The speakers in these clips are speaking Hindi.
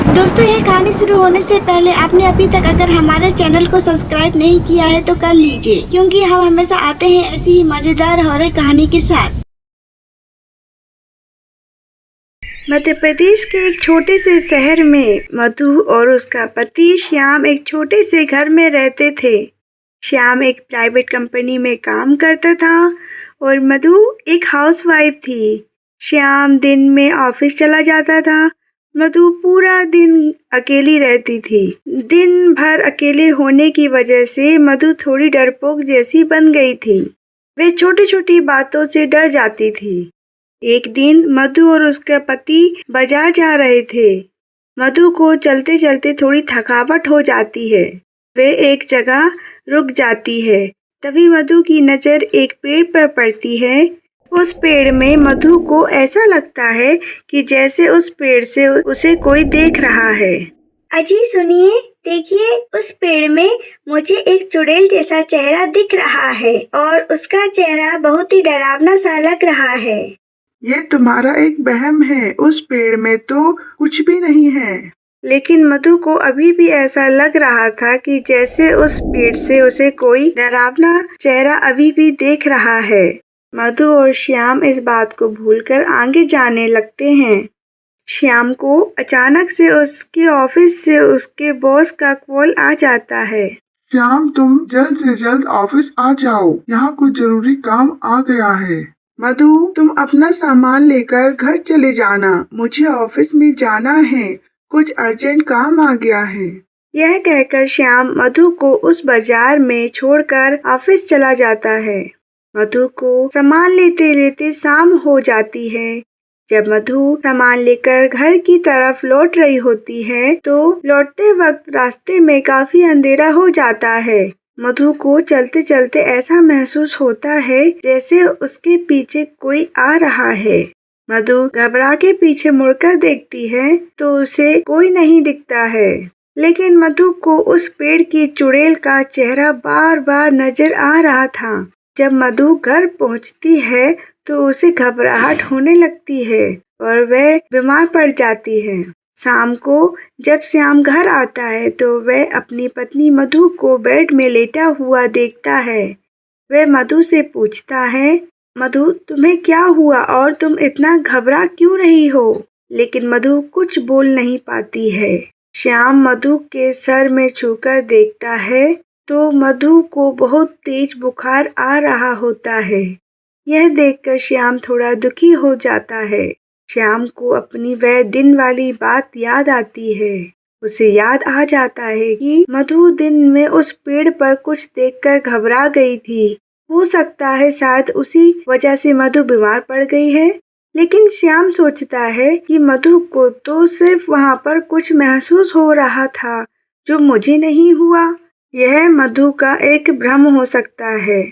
दोस्तों, ये कहानी शुरू होने से पहले आपने अभी तक अगर हमारे चैनल को सब्सक्राइब नहीं किया है तो कर लीजिए, क्योंकि हम हमेशा आते हैं ऐसी ही मजेदार हॉरर कहानी के साथ। मध्य प्रदेश के एक छोटे से शहर में मधु और उसका पति श्याम एक छोटे से घर में रहते थे। श्याम एक प्राइवेट कंपनी में काम करता था और मधु एक हाउसवाइफ थी। श्याम दिन में ऑफिस चला जाता था। मधु पूरा दिन अकेली रहती थी। दिन भर अकेले होने की वजह से मधु थोड़ी डरपोक जैसी बन गई थी। वे छोटी छोटी बातों से डर जाती थी। एक दिन मधु और उसका पति बाजार जा रहे थे। मधु को चलते चलते थोड़ी थकावट हो जाती है। वे एक जगह रुक जाती है। तभी मधु की नज़र एक पेड़ पर पड़ती है। उस पेड़ में मधु को ऐसा लगता है कि जैसे उस पेड़ से उसे कोई देख रहा है। अजी सुनिए, देखिए उस पेड़ में मुझे एक चुड़ैल जैसा चेहरा दिख रहा है और उसका चेहरा बहुत ही डरावना सा लग रहा है। ये तुम्हारा एक वहम है, उस पेड़ में तो कुछ भी नहीं है। लेकिन मधु को अभी भी ऐसा लग रहा था कि जैसे उस पेड़ से उसे कोई डरावना चेहरा अभी भी देख रहा है। मधु और श्याम इस बात को भूलकर आगे जाने लगते हैं। श्याम को अचानक से उसके ऑफिस से उसके बॉस का कॉल आ जाता है। श्याम, तुम जल्द से जल्द ऑफिस आ जाओ, यहाँ कुछ जरूरी काम आ गया है। मधु, तुम अपना सामान लेकर घर चले जाना, मुझे ऑफिस में जाना है, कुछ अर्जेंट काम आ गया है। यह कहकर श्याम मधु को उस बाजार में छोड़कर ऑफिस चला जाता है। मधु को सामान लेते लेते शाम हो जाती है। जब मधु सामान लेकर घर की तरफ लौट रही होती है तो लौटते वक्त रास्ते में काफी अंधेरा हो जाता है। मधु को चलते चलते ऐसा महसूस होता है जैसे उसके पीछे कोई आ रहा है। मधु घबरा के पीछे मुड़कर देखती है तो उसे कोई नहीं दिखता है। लेकिन मधु को उस पेड़ की चुड़ैल का चेहरा बार बार नजर आ रहा था। जब मधु घर पहुंचती है तो उसे घबराहट होने लगती है और वह बीमार पड़ जाती है। शाम को जब श्याम घर आता है तो वह अपनी पत्नी मधु को बेड में लेटा हुआ देखता है। वह मधु से पूछता है, मधु तुम्हें क्या हुआ और तुम इतना घबरा क्यों रही हो? लेकिन मधु कुछ बोल नहीं पाती है। श्याम मधु के सर में छूकर देखता है तो मधु को बहुत तेज बुखार आ रहा होता है। यह देखकर श्याम थोड़ा दुखी हो जाता है। श्याम को अपनी वह दिन वाली बात याद आती है। उसे याद आ जाता है कि मधु दिन में उस पेड़ पर कुछ देखकर घबरा गई थी। हो सकता है शायद उसी वजह से मधु बीमार पड़ गई है। लेकिन श्याम सोचता है कि मधु को तो सिर्फ वहाँ पर कुछ महसूस हो रहा था जो मुझे नहीं हुआ। यह मधु का एक भ्रम हो सकता है,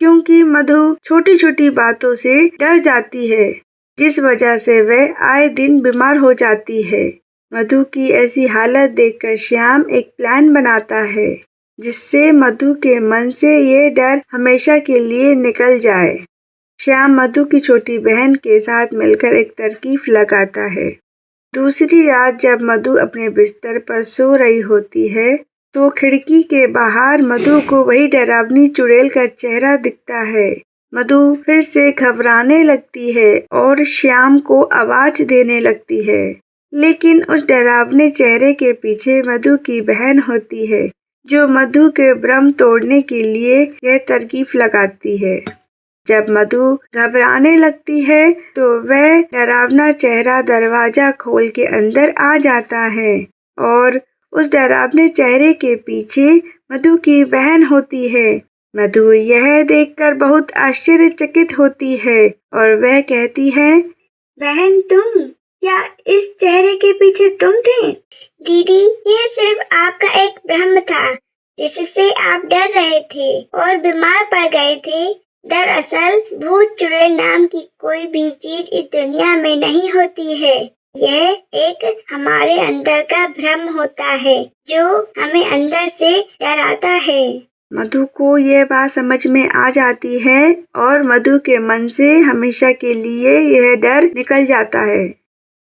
क्योंकि मधु छोटी छोटी बातों से डर जाती है, जिस वजह से वह आए दिन बीमार हो जाती है। मधु की ऐसी हालत देखकर श्याम एक प्लान बनाता है, जिससे मधु के मन से ये डर हमेशा के लिए निकल जाए। श्याम मधु की छोटी बहन के साथ मिलकर एक तरकीब लगाता है। दूसरी रात जब मधु अपने बिस्तर पर सो रही होती है तो खिड़की के बाहर मधु को वही डरावनी चुड़ैल का चेहरा दिखता है। मधु फिर से घबराने लगती है और श्याम को आवाज देने लगती है। लेकिन उस डरावने चेहरे के पीछे मधु की बहन होती है, जो मधु के भ्रम तोड़ने के लिए यह तरकीब लगाती है। जब मधु घबराने लगती है तो वह डरावना चेहरा दरवाजा खोल के अंदर आ जाता है और उस डरावने चेहरे के पीछे मधु की बहन होती है। मधु यह देखकर बहुत आश्चर्यचकित होती है और वह कहती है, बहन तुम? क्या इस चेहरे के पीछे तुम थे? दीदी, यह सिर्फ आपका एक भ्रम था, जिससे आप डर रहे थे और बीमार पड़ गए थे। दरअसल भूत चुड़ैल नाम की कोई भी चीज इस दुनिया में नहीं होती है। यह एक हमारे अंदर का भ्रम होता है जो हमें अंदर से डराता है। मधु को यह बात समझ में आ जाती है और मधु के मन से हमेशा के लिए यह डर निकल जाता है।